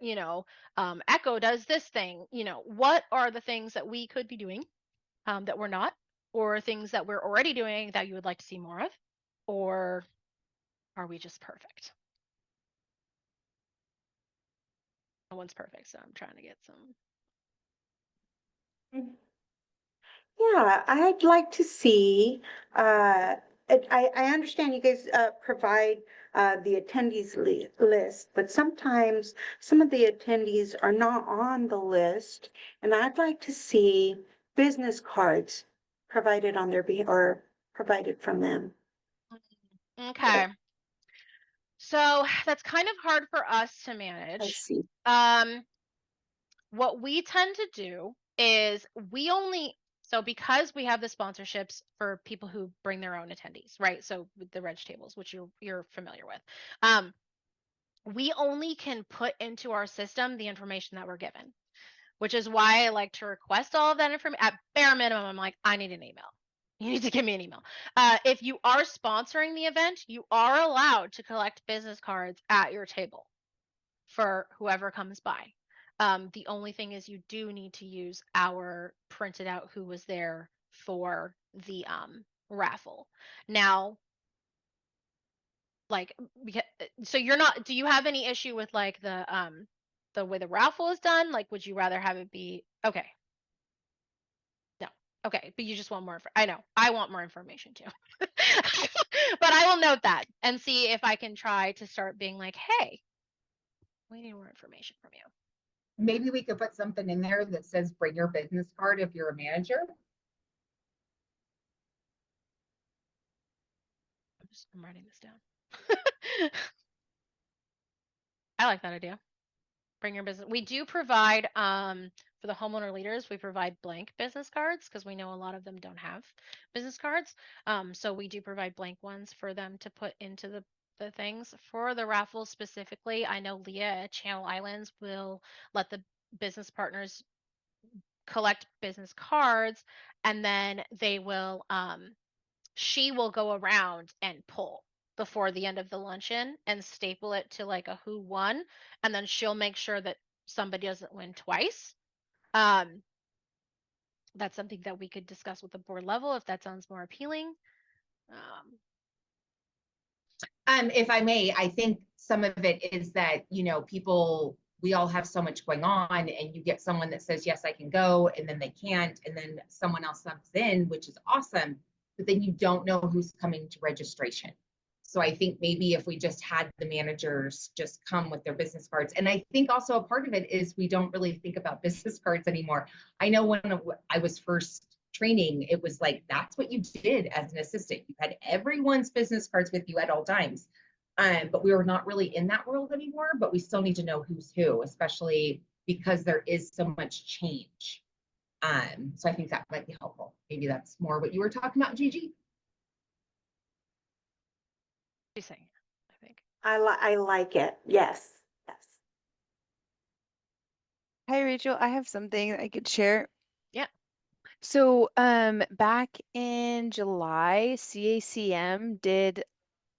Echo does this thing. What are the things that we could be doing that we're not, or things that we're already doing that you would like to see more of, or are we just perfect? No one's perfect, so I'm trying to get some. Yeah, I'd like to see, I understand you guys provide the attendees list, but sometimes some of the attendees are not on the list, and I'd like to see business cards provided on their or provided from them. Okay. So that's kind of hard for us to I manage. see. What we tend to do is so because we have the sponsorships for people who bring their own attendees, right? So with the reg tables, which you're familiar with, we only can put into our system the information that we're given, which is why I like to request all of that information. At bare minimum, I'm like, I need an email. You need to give me an email. If you are sponsoring the event, you are allowed to collect business cards at your table for whoever comes by. The only thing is you do need to use our printed out who was there for the raffle. Now, like, so do you have any issue with like the way the raffle is done? Like, would you rather have it be okay? No. Okay, but you just want more I know. I want more information too. But I will note that and see if I can try to start being like, hey, we need more information from you. Maybe we could put something in there that says bring your business card if you're a manager. I'm writing this down. I like that idea. Bring your business. We do provide for the homeowner leaders, we provide blank business cards because we know a lot of them don't have business cards. So we do provide blank ones for them to put into the things. For the raffles specifically, I know Leah at Channel Islands will let the business partners collect business cards, and then they will she will go around and pull before the end of the luncheon and staple it to like a who won, and then she'll make sure that somebody doesn't win twice. That's something that we could discuss with the board level if that sounds more appealing. If I may, I think some of it is that, people, we all have so much going on, and you get someone that says, yes, I can go, and then they can't, and then someone else comes in, which is awesome, but then you don't know who's coming to registration. So I think maybe if we just had the managers just come with their business cards. And I think also a part of it is we don't really think about business cards anymore. I know when I was first training, it was like, that's what you did as an assistant. You had everyone's business cards with you at all times. But we were not really in that world anymore, but we still need to know who's who, especially because there is so much change. So I think that might be helpful. Maybe that's more what you were talking about, Gigi. She's saying, I think. I like it. Yes. Yes. Hi, Rachel. I have something I could share. Yeah. So, back in July, CACM did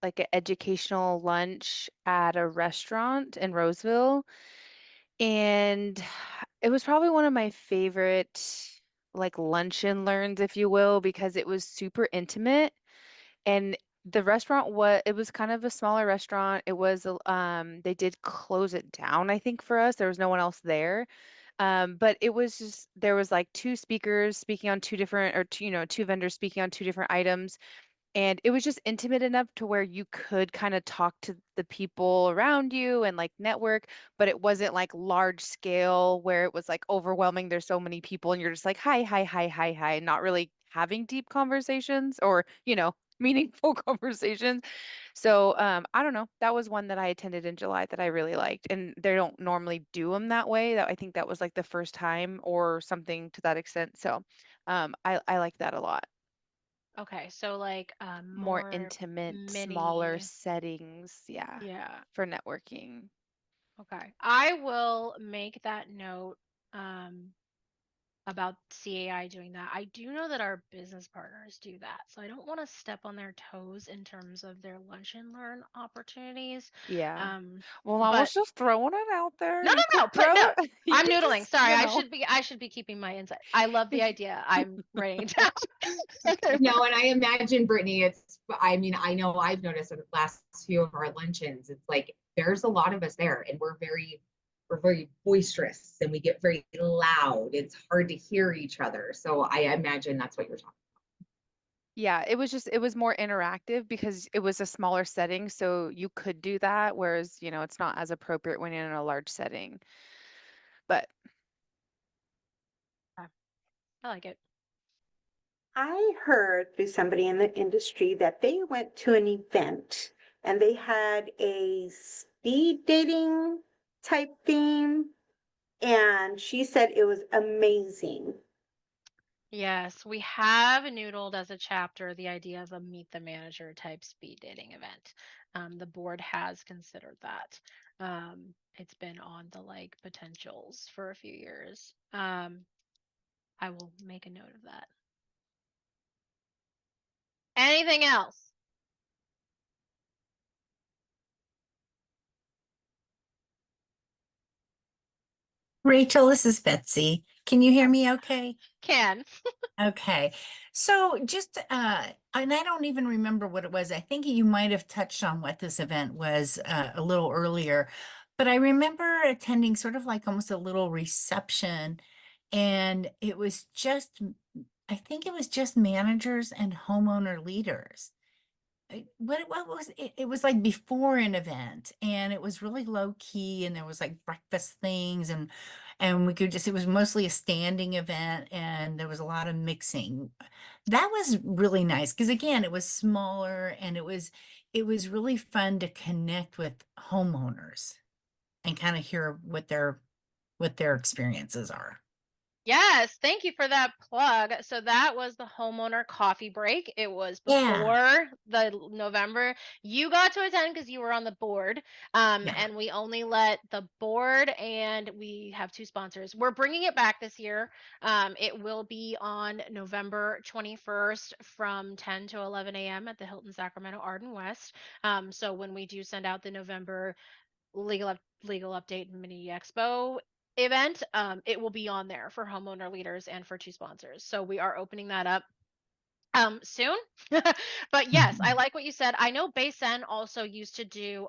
like an educational lunch at a restaurant in Roseville, and it was probably one of my favorite like lunch and learns, if you will, because it was super intimate. And the restaurant was kind of a smaller restaurant. It was they did close it down, I think, for us. There was no one else there. But it was just there was like two speakers speaking on two different or two, two vendors speaking on two different items. And it was just intimate enough to where you could kind of talk to the people around you and like network, but it wasn't like large scale where it was like overwhelming. There's so many people and you're just like, hi, hi, hi, hi, hi, not really having deep conversations or, meaningful conversations. So I don't know. That was one that I attended in July that I really liked. And they don't normally do them that way. That I think that was like the first time or something to that extent. So I like that a lot. Okay, so like More more intimate, smaller mini. settings, yeah, Yeah. for networking. Okay. I will make that note um about CAI doing that. I do know that our business partners do that. So I don't want to step on their toes in terms of their lunch and learn opportunities. Yeah. Um, Well, I but was just throwing it out there. no, You no, could no, but throw no. it. You I'm could noodling. just, Sorry, I should be keeping my insight. I love the idea. I'm writing it down. No, and I imagine, Brittany, I mean, I know I've noticed in the last few of our luncheons, it's like there's a lot of us there and we're very boisterous and we get very loud. It's hard to hear each other. So I imagine that's what you're talking Yeah, it was more interactive because it was a smaller setting, so you could do that, whereas, it's not as appropriate when you're in a large setting. But I like it. I heard through somebody in the industry that they went to an event and they had a speed dating type theme, and she said it was amazing. Yes, we have noodled as a chapter the idea of a meet the manager type speed dating event. The board has considered that. It's been on the like potentials for a few years. I will make a note of that. Anything else? Rachel, this is Betsy. Can you hear me okay? Can. Okay. So just and I don't even remember what it was. I think you might have touched on what this event was a little earlier, but I remember attending sort of like almost a little reception, and it was just I think it was just managers and homeowner leaders. What was it? It was like before an event, and it was really low key, and there was like breakfast things, and we could just it was mostly a standing event, and there was a lot of mixing. That was really nice because again, it was smaller, and it was really fun to connect with homeowners and kind of hear what their experiences are. Yes, thank you for that plug. So that was the homeowner coffee break. It was Yeah, before the November. You got to attend because you were on the board. yeah. And we only let the board and we have two sponsors. We're bringing it back this year. It will be on November 21st from 10 to 11 a.m. at the Hilton Sacramento Arden West. So when we do send out the November legal update mini expo event, it will be on there for homeowner leaders and for two sponsors. So we are opening that up soon. But yes, I like what you said. I know Baysen also used to do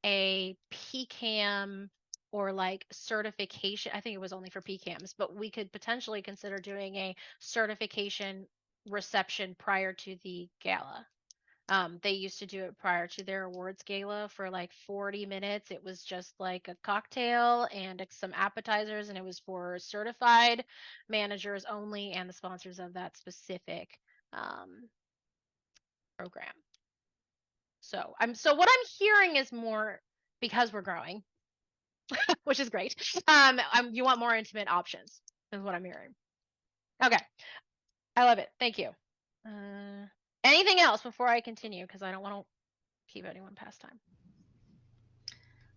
a PCAM or like certification. I think it was only for PCAMs, but we could potentially consider doing a certification reception prior to the gala. They used to do it prior to their awards gala for like 40 minutes. It was just like a cocktail and some appetizers, and it was for certified managers only and the sponsors of that specific um, program. So what I'm hearing is more because we're growing, which is great. You want more intimate options, is what I'm hearing. Okay, I love it. Thank you. Anything else before I continue? Because I don't want to keep anyone past time.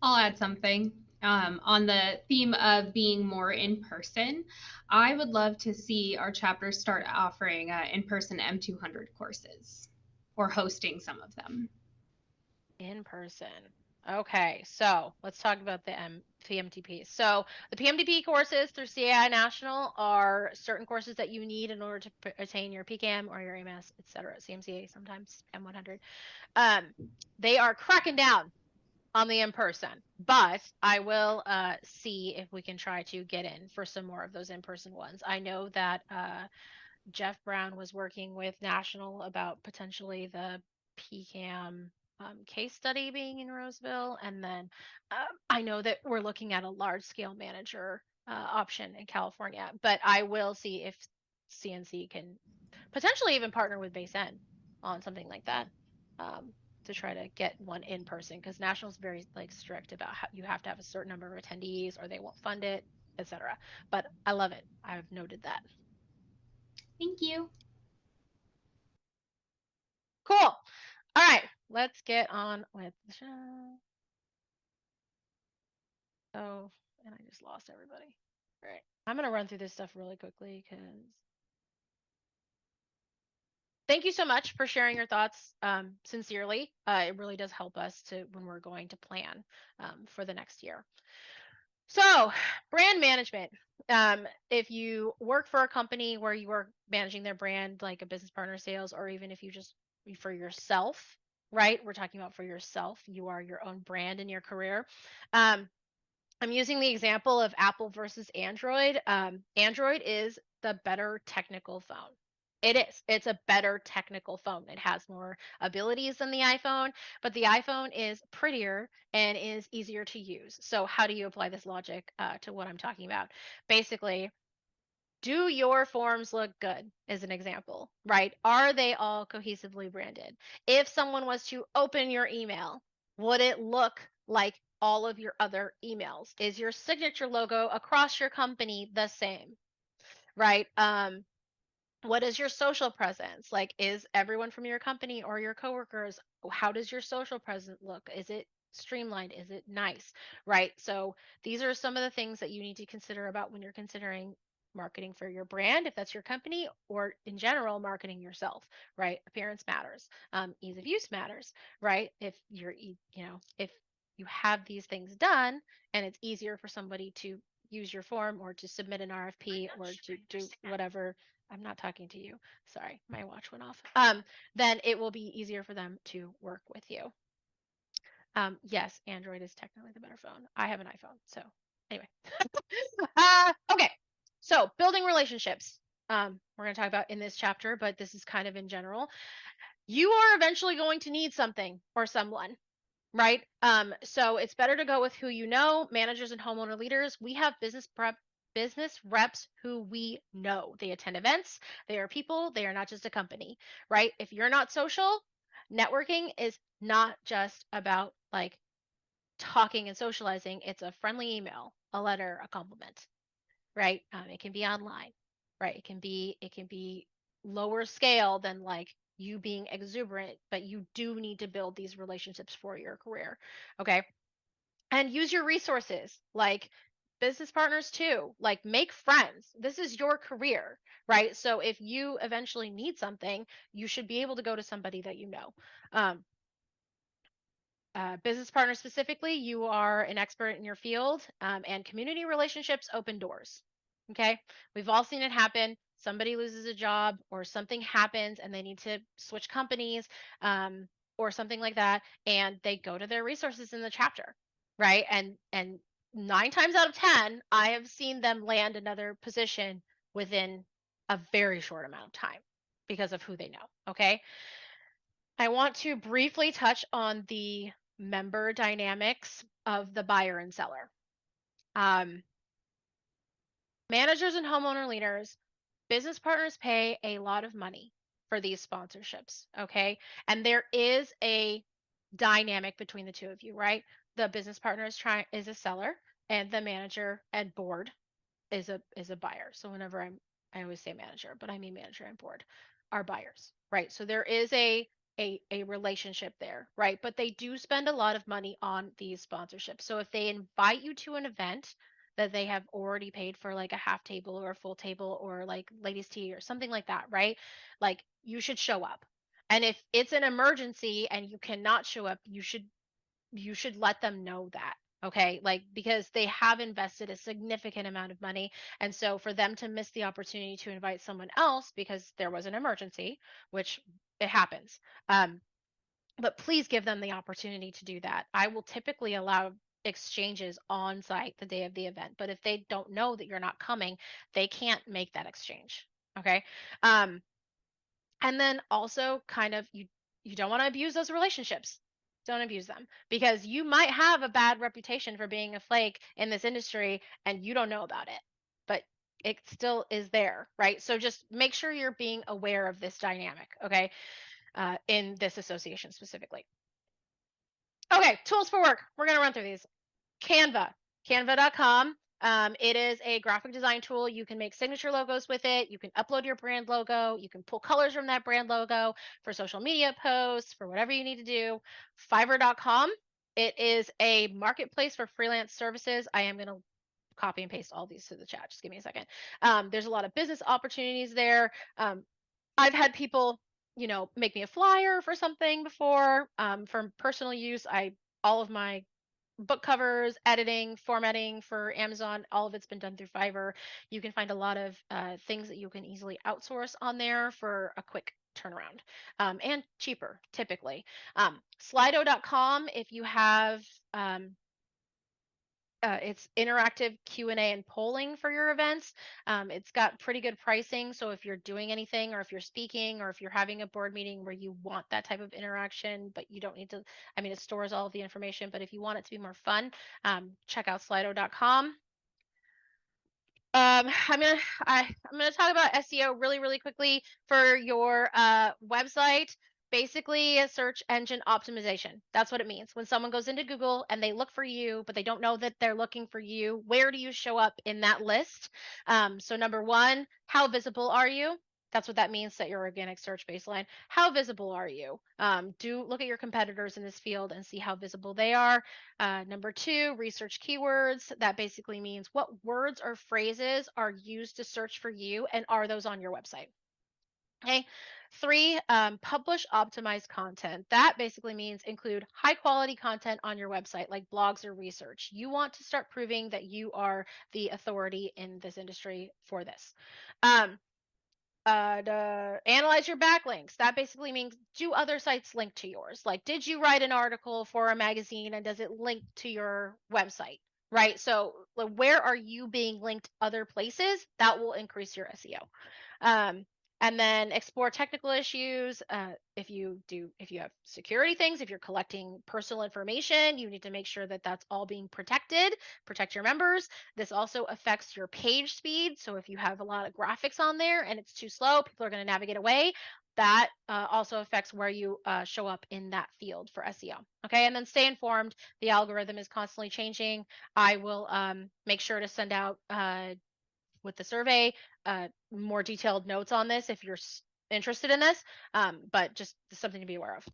I'll add something on the theme of being more in person. I would love to see our chapter start offering in-person M200 courses or hosting some of them. In person. Okay, so let's talk about the PMTP. So the PMTP courses through CAI National are certain courses that you need in order to attain your PCAM or your AMS, etc. CMCA, sometimes M100. They are cracking down on the in-person, but I will see if we can try to get in for some more of those in-person ones. I know that Jeff Brown was working with National about potentially the PCAM case study being in Roseville. And then I know that we're looking at a large scale manager option in California, but I will see if CNC can potentially even partner with Base N on something like that to try to get one in person, because National's very like strict about how you have to have a certain number of attendees or they won't fund it, etc. But I love it. I've noted that. Thank you. Cool. All right, let's get on with the show. Oh, and I just lost everybody. All right, I'm gonna run through this stuff really quickly because thank you so much for sharing your thoughts sincerely. It really does help us to when we're going to plan for the next year. So, brand management. If you work for a company where you are managing their brand, like a business partner sales, or even if you just for yourself, right? We're talking about for yourself. You are your own brand in your career. I'm using the example of Apple versus Android. Android is the better technical phone. It is. It's a better technical phone. It has more abilities than the iPhone, but the iPhone is prettier and is easier to use. So, how do you apply this logic to what I'm talking about? Basically, do your forms look good, as an example, right? Are they all cohesively branded? If someone was to open your email, would it look like all of your other emails? Is your signature logo across your company the same, right? What is your social presence? Like, is everyone from your company or your coworkers, how does your social presence look? Is it streamlined? Is it nice? Right? So these are some of the things that you need to consider about when you're considering marketing for your brand, if that's your company, or in general, marketing yourself, right? Appearance matters. Ease of use matters, right? If you're, if you have these things done and it's easier for somebody to use your form or to submit an RFP or to do whatever. I'm not talking to you. Sorry, my watch went off. Then it will be easier for them to work with you. Yes, Android is technically the better phone. I have an iPhone, so anyway. Okay, so building relationships. We're going to talk about in this chapter, but this is kind of in general. You are eventually going to need something or someone, right? So it's better to go with who you know. Managers and homeowner leaders, we have business reps who we know. They attend events, they are people, they are not just a company, right? If you're not social, networking is not just about like talking and socializing. It's a friendly email, a letter, a compliment, right? It can be online, right? It can be lower scale than like you being exuberant, but you do need to build these relationships for your career. Okay. And use your resources like business partners too. Like, make friends. This is your career, right? So if you eventually need something, you should be able to go to somebody that you know. Business partners specifically, you are an expert in your field, and community relationships open doors. Okay. We've all seen it happen. Somebody loses a job or something happens and they need to switch companies, or something like that. And they go to their resources in the chapter, right? And 9 times out of 10, I have seen them land another position within a very short amount of time because of who they know. Okay. I want to briefly touch on the member dynamics of the buyer and seller. Managers and homeowner leaders, business partners pay a lot of money for these sponsorships, okay? And there is a dynamic between the two of you, right? The business partner is a seller, and the manager and board is a buyer. So I always say manager, but I mean manager and board are buyers, right? So there is a a relationship there, right? But they do spend a lot of money on these sponsorships. So if they invite you to an event that they have already paid for, like a half table or a full table or like ladies tea or something like that, right? Like you should show up. And if it's an emergency and you cannot show up, you should let them know that. Okay, like because they have invested a significant amount of money. And so for them to miss the opportunity to invite someone else because there was an emergency, which it happens, but please give them the opportunity to do that. I will typically allow exchanges on site the day of the event, but if they don't know that you're not coming, they can't make that exchange. Okay. Um, and then also kind of you don't want to abuse those relationships. Don't abuse them because you might have a bad reputation for being a flake in this industry and you don't know about it. But it still is there, right? So just make sure you're being aware of this dynamic, okay? In this association specifically. Okay, tools for work. We're going to run through these. Canva, canva.com. It is a graphic design tool. You can make signature logos with it. You can upload your brand logo. You can pull colors from that brand logo for social media posts, for whatever you need to do. Fiverr.com. It is a marketplace for freelance services. I am going to copy and paste all these to the chat. Just give me a second. There's a lot of business opportunities there. I've had people, make me a flyer for something before, for personal use. All of my book covers, editing, formatting for Amazon, all of it's been done through Fiverr. You can find a lot of things that you can easily outsource on there for a quick turnaround, and cheaper typically. Slido.com, if you have it's interactive Q&A and polling for your events. It's got pretty good pricing. So if you're doing anything or if you're speaking or if you're having a board meeting where you want that type of interaction, but you don't need to, I mean, it stores all of the information, but if you want it to be more fun, check out slido.com. I'm gonna talk about SEO really quickly for your website. Basically, search engine optimization. That's what it means. When someone goes into Google and they look for you, but they don't know that they're looking for you, where do you show up in that list? So number one, how visible are you? That's what that means, set your organic search baseline. How visible are you? Do look at your competitors in this field and see how visible they are. Number two, research keywords. That basically means what words or phrases are used to search for you and are those on your website? Okay. Three, publish optimized content. That basically means include high quality content on your website, like blogs or research. You want to start proving that you are the authority in this industry for this. Analyze your backlinks. That basically means, do other sites link to yours? Like, did you write an article for a magazine and does it link to your website? Right. So where are you being linked other places? That will increase your SEO. And then explore technical issues. If you have security things, if you're collecting personal information, you need to make sure that that's all being protected. Protect your members. This also affects your page speed. So if you have a lot of graphics on there and it's too slow, people are going to navigate away. That also affects where you show up in that field for SEO. Okay, and then stay informed. The algorithm is constantly changing. I will make sure to send out with the survey more detailed notes on this if you're interested in this, but just something to be aware of.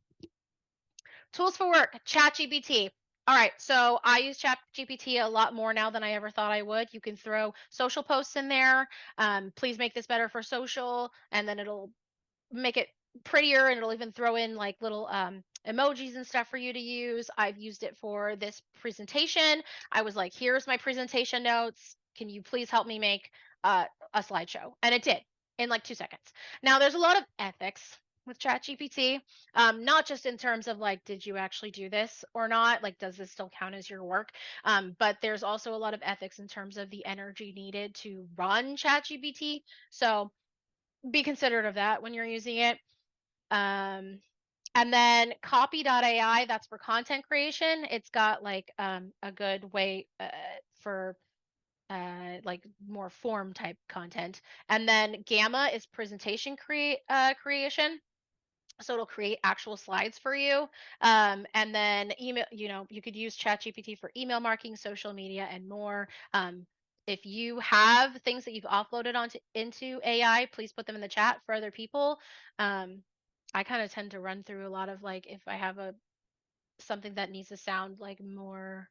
Tools for work, ChatGPT. All right, so I use ChatGPT a lot more now than I ever thought I would. You can throw social posts in there. Please make this better for social, and then it'll make it prettier, and it'll even throw in like little emojis and stuff for you to use. I've used it for this presentation. I was like, here's my presentation notes. Can you please help me make a slideshow? And it did in like 2 seconds. Now, there's a lot of ethics with ChatGPT, not just in terms of like, did you actually do this or not? Like, does this still count as your work? But there's also a lot of ethics in terms of the energy needed to run ChatGPT. So be considerate of that when you're using it. And then copy.ai, that's for content creation. It's got like a good way for like more form type content. And then Gamma is presentation creation. So it'll create actual slides for you. And then email, you could use ChatGPT for email marketing, social media, and more. If you have things that you've offloaded into AI, please put them in the chat for other people. I kind of tend to run through a lot of like if I have something that needs to sound like more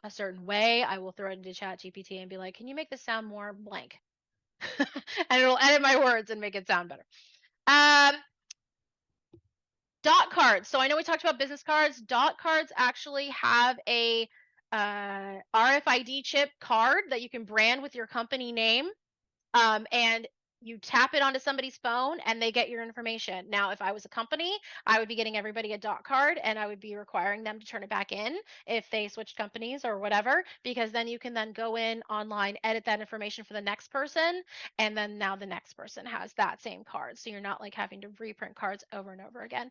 a certain way, I will throw it into Chat GPT and be like, can you make this sound more blank? And it'll edit my words and make it sound better. Dot cards. So I know we talked about business cards. Dot cards actually have a RFID chip card that you can brand with your company name. And you tap it onto somebody's phone and they get your information. Now, if I was a company, I would be getting everybody a dot card and I would be requiring them to turn it back in if they switched companies or whatever, because then you can then go in online, edit that information for the next person, and then now the next person has that same card. So you're not like having to reprint cards over and over again.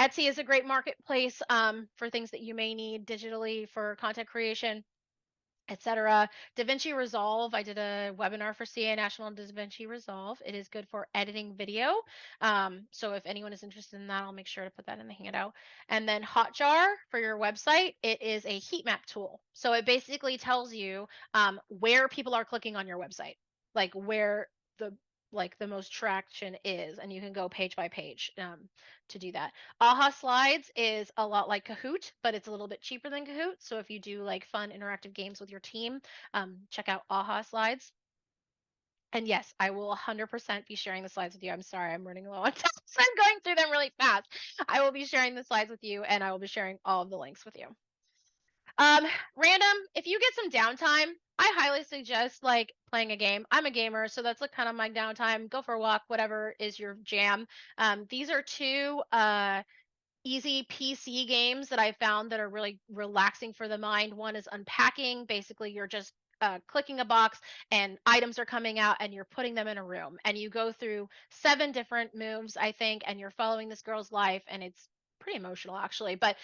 Etsy is a great marketplace for things that you may need digitally for content creation, etc. DaVinci Resolve. I did a webinar for CA National on DaVinci Resolve. It is good for editing video. So if anyone is interested in that, I'll make sure to put that in the handout. And then Hotjar for your website. It is a heat map tool. So it basically tells you where people are clicking on your website, like where the most traction is, and you can go page by page to do that. Aha Slides is a lot like Kahoot, but it's a little bit cheaper than Kahoot. So if you do like fun interactive games with your team, check out Aha Slides. And yes, I will 100% be sharing the slides with you. I'm sorry, I'm running low on time, so I'm going through them really fast. I will be sharing the slides with you, and I will be sharing all of the links with you. Random, if you get some downtime, I highly suggest like playing a game. I'm a gamer, so that's like kind of my downtime. Go for a walk, whatever is your jam. These are two easy PC games that I found that are really relaxing for the mind. One is unpacking. Basically, you're just clicking a box and items are coming out and you're putting them in a room. And you go through 7 different moves, I think, and you're following this girl's life, and it's pretty emotional actually, but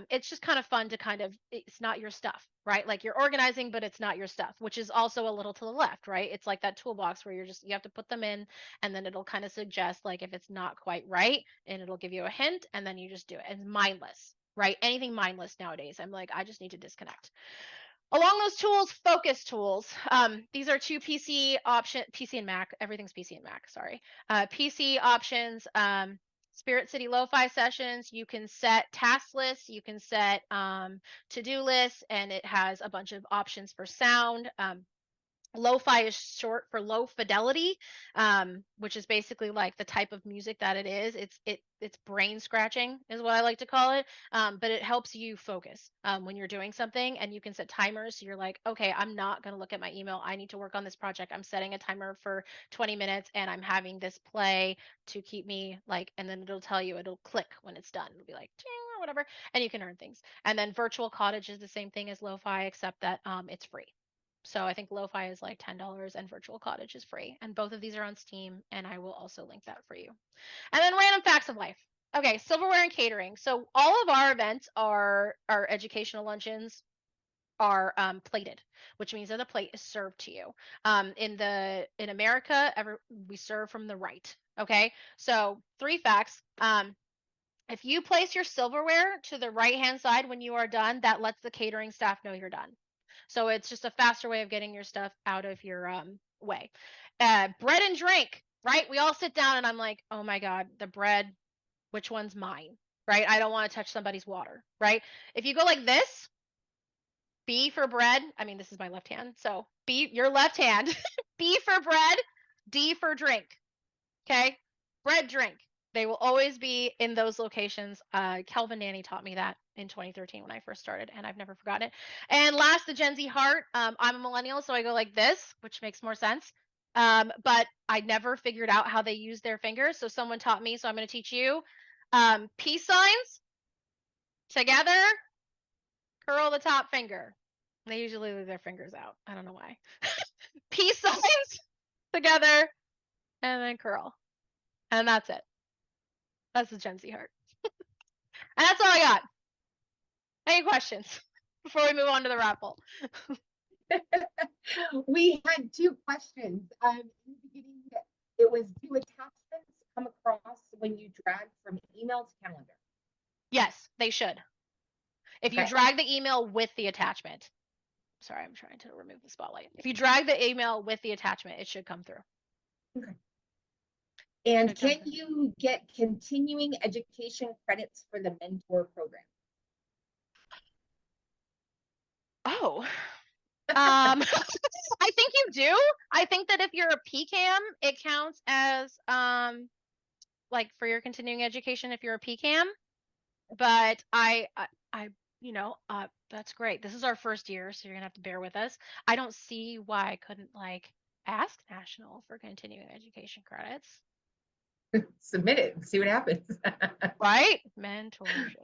it's just kind of fun to kind of, it's not your stuff, right? Like you're organizing, but it's not your stuff, which is also a little to the left, right? It's like that toolbox where you have to put them in, and then it'll kind of suggest like if it's not quite right, and it'll give you a hint, and then you just do it. It's mindless, right? Anything mindless nowadays, I'm like, I just need to disconnect. Along those tools, focus tools. These are 2 PC and Mac. Everything's PC and Mac. Sorry. PC options. Spirit City Lo-Fi sessions. You can set task lists. You can set to-do lists, and it has a bunch of options for sound. Lo-fi is short for low fidelity, which is basically like the type of music that it is. It's brain scratching is what I like to call it, but it helps you focus when you're doing something, and you can set timers. So you're like, okay, I'm not going to look at my email. I need to work on this project. I'm setting a timer for 20 minutes, and I'm having this play to keep me like, and then it'll tell you, it'll click when it's done. It'll be like, ting or whatever, and you can earn things. And then Virtual Cottage is the same thing as lo-fi, except that it's free. So I think Lo-Fi is like $10 and Virtual Cottage is free. And both of these are on Steam, and I will also link that for you. And then random facts of life. Okay, silverware and catering. So all of our events our educational luncheons are plated, which means that the plate is served to you. In America, we serve from the right. Okay, so 3 facts. If you place your silverware to the right-hand side when you are done, that lets the catering staff know you're done. So it's just a faster way of getting your stuff out of your way. Bread and drink, right? We all sit down and I'm like, oh my God, the bread, which one's mine, right? I don't want to touch somebody's water, right? If you go like this, B for bread, I mean, this is my left hand. So B, your left hand, B for bread, D for drink, okay? Bread, drink. They will always be in those locations. Kelvin Nanny taught me that in 2013 when I first started, and I've never forgotten it. And last, the Gen Z heart. I'm a millennial, so I go like this, which makes more sense. But I never figured out how they use their fingers, so someone taught me, so I'm going to teach you. Peace signs, together, curl the top finger. They usually leave their fingers out. I don't know why. Peace signs, together, and then curl. And that's it. That's the Gen Z heart. And that's all I got. Any questions before we move on to the raffle? We had 2 questions. In the beginning, it was, do attachments come across when you drag from email to calendar? Yes, they should. If you Okay. drag the email with the attachment. Sorry, I'm trying to remove the spotlight. If you drag the email with the attachment, it should come through. Okay. And Gonna jump can in. you get continuing education credits for the mentor program? Oh, I think you do. I think that if you're a PCAM, it counts as like for your continuing education if you're a PCAM. But I that's great. This is our first year, so you're gonna have to bear with us. I don't see why I couldn't like ask National for continuing education credits. Submit it and see what happens. Right? Mentorship.